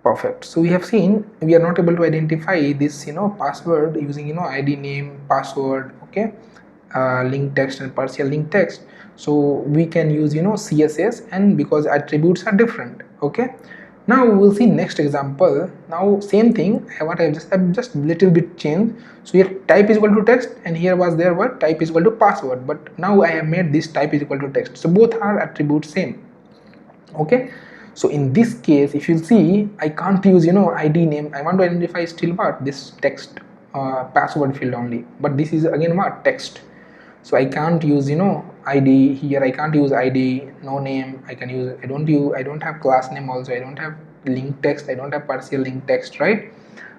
Perfect. So we have seen we are not able to identify this password using id, name, password, okay, link text and partial link text. So we can use css, and because attributes are different. Okay, now we'll see next example. Now same thing, what I've just little bit changed. So here type is equal to text, and here was there what type is equal to password, but now I have made this type is equal to text, so both are attributes same. Okay, so in this case if you see I can't use id, name. I want to identify still what this text, password field only, but this is again what text. So I can't use id here, I can't use id, no name. I can use, I don't have class name also, I don't have link text, I don't have partial link text, right?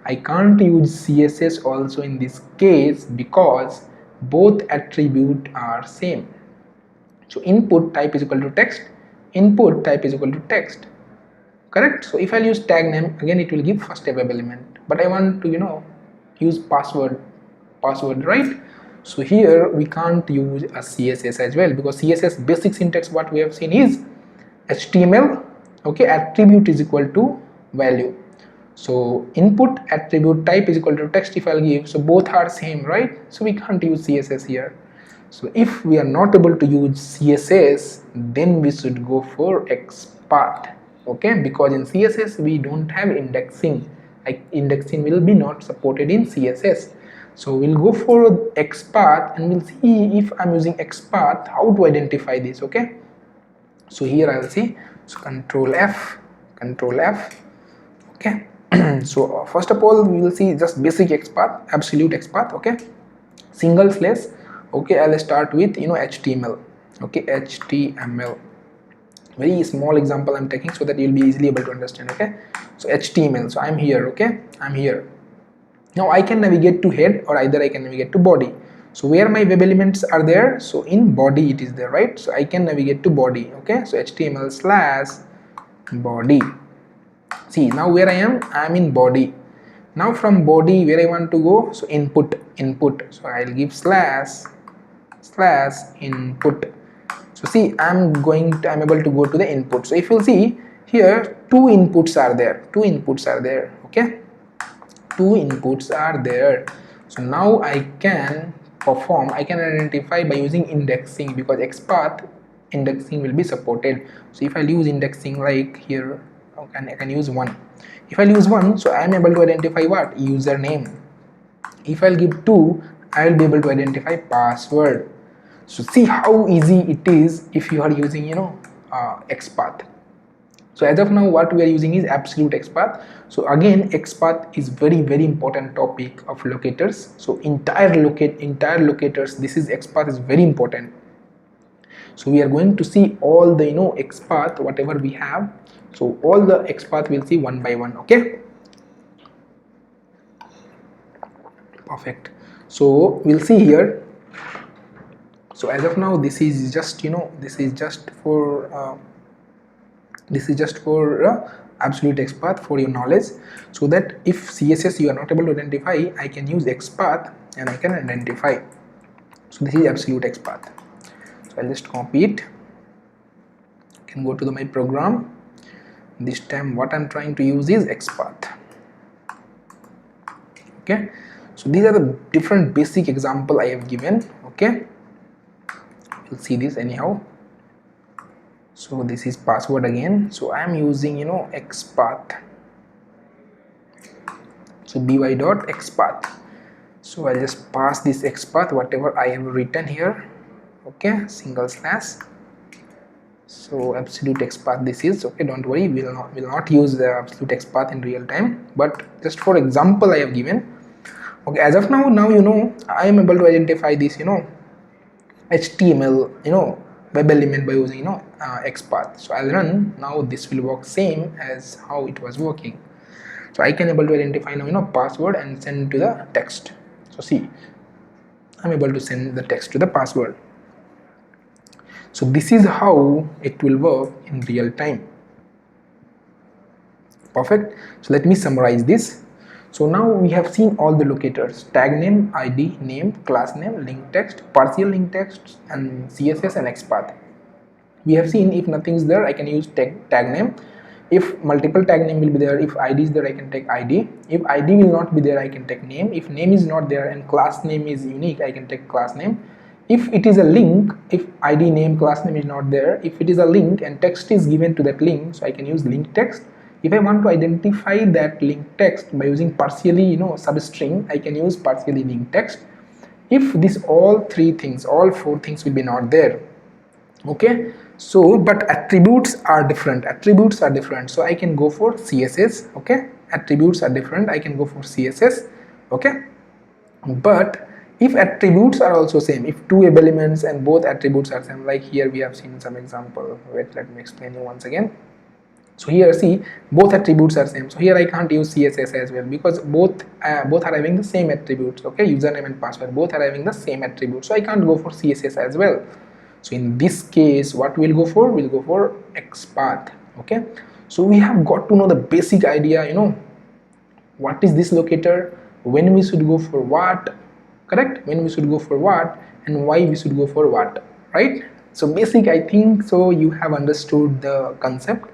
I can't use css also in this case because both attribute are same. So input type is equal to text, input type is equal to text, correct? So if I'll use tag name, again it will give first step element, but I want to use password, right? So here we can't use a css as well, because css basic syntax what we have seen is html, okay, attribute is equal to value. So input attribute type is equal to text if I'll give, so both are same, right? So we can't use css here. So if we are not able to use css, then we should go for Xpath, okay, because in css we don't have indexing, like indexing will be not supported in css. So we'll go for Xpath and we'll see if I'm using Xpath how to identify this. Okay, so here I'll see, so control F, okay. So first of all we will see just basic Xpath, absolute Xpath, okay, single slash. Okay, I'll start with html, okay, html, very small example I'm taking so that you'll be easily able to understand. Okay, so html, so I'm here, okay, I'm here. Now I can navigate to head, or either I can navigate to body. So where my web elements are there, so in body it is there, right? So I can navigate to body. Okay, so html slash body. See, now where I am in body. Now from body where I want to go, so input, so I'll give slash input. So see, I'm able to go to the input. So if you'll see here, two inputs are there, okay, two inputs are there. So now I can identify by using indexing, because Xpath indexing will be supported. So if I use indexing like here, I can use 1. If I use 1, so I am able to identify what username. If I'll give 2, I will be able to identify password. So see how easy it is if you are using Xpath. So as of now what we are using is absolute Xpath. So again, Xpath is very important topic of locators. So entire locators, this is Xpath is very important. So we are going to see all the Xpath whatever we have. So all the Xpath we'll see one by one. Okay, perfect. So we'll see here. So as of now this is just for absolute Xpath for your knowledge, so that if CSS you are not able to identify, I can use Xpath and I can identify. So this is absolute Xpath. So I'll just copy it, I can go to my program. This time what I'm trying to use is Xpath. Okay, so these are the different basic example I have given. Okay, you'll see this anyhow. So this is password again. So I am using Xpath. So by.xpath. So I'll just pass this Xpath whatever I have written here. Okay, single slash. So absolute Xpath this is, okay, don't worry, we'll not use the absolute Xpath in real time, but just for example I have given. Okay, as of now I am able to identify this HTML web element by using Xpath. So I'll run. Now this will work same as how it was working. So I can able to identify now password and send to the text. So see, I'm able to send the text to the password. So this is how it will work in real time. Perfect. So let me summarize this. So now we have seen all the locators: tag name, id, name, class name, link text, partial link text, and CSS and Xpath. We have seen if nothing is there, I can use tag name. If multiple tag name will be there, if id is there, I can take id. If id will not be there, I can take name. If name is not there and class name is unique, I can take class name. If it is a link, if id name class name is not there, if it is a link and text is given to that link, so I can use link text. If I want to identify that link text by using partially substring, I can use partially link text. If this all three things, all four things will be not there, okay, so but attributes are different, so I can go for css, okay, attributes are different, I can go for css, okay. But if attributes are also same, if two elements and both attributes are same, like here we have seen some example, wait, let me explain you once again. So here see, both attributes are same, so here I can't use css as well, because both are having the same attributes, okay, username and password both are having the same attributes, so I can't go for css as well. So in this case, what we'll go for, we'll go for Xpath, okay. So we have got to know the basic idea, what is this locator, when we should go for what, correct, when we should go for what, and why we should go for what, right? So basic, I think so you have understood the concept.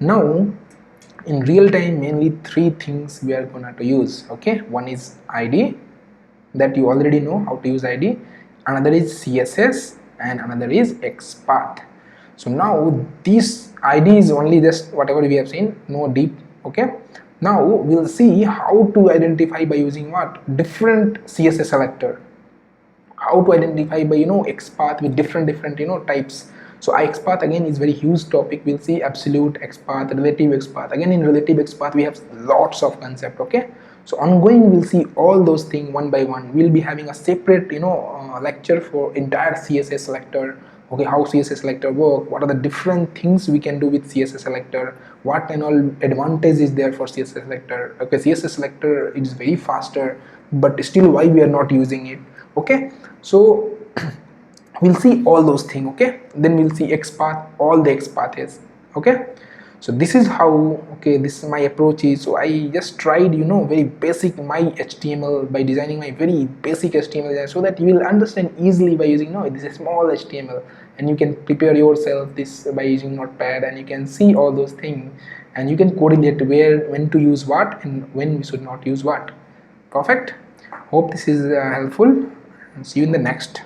Now in real time, mainly three things we are gonna to use, okay. One is id, that you already know how to use id, another is css, and another is Xpath. So now this id is only just whatever we have seen, no deep, okay. Now we'll see how to identify by using what, different css selector, how to identify by Xpath with different types. So Xpath again is very huge topic. We'll see absolute Xpath, relative Xpath. Again in relative Xpath we have lots of concept, okay. So ongoing we'll see all those things one by one. We'll be having a separate lecture for entire css selector, okay, how css selector work, what are the different things we can do with css selector, what and all advantage is there for css selector, okay. CSS selector is very faster, but still why we are not using it, okay. So we'll see all those things, okay. Then we'll see Xpath, all the Xpath is, okay. So this is how, okay, this is my approach is. So I just tried very basic my HTML by designing my very basic HTML design, so that you will understand easily by using this is small HTML, and you can prepare yourself this by using Notepad, and you can see all those things, and you can correlate when to use what and when we should not use what. Perfect. Hope this is helpful, and see you in the next.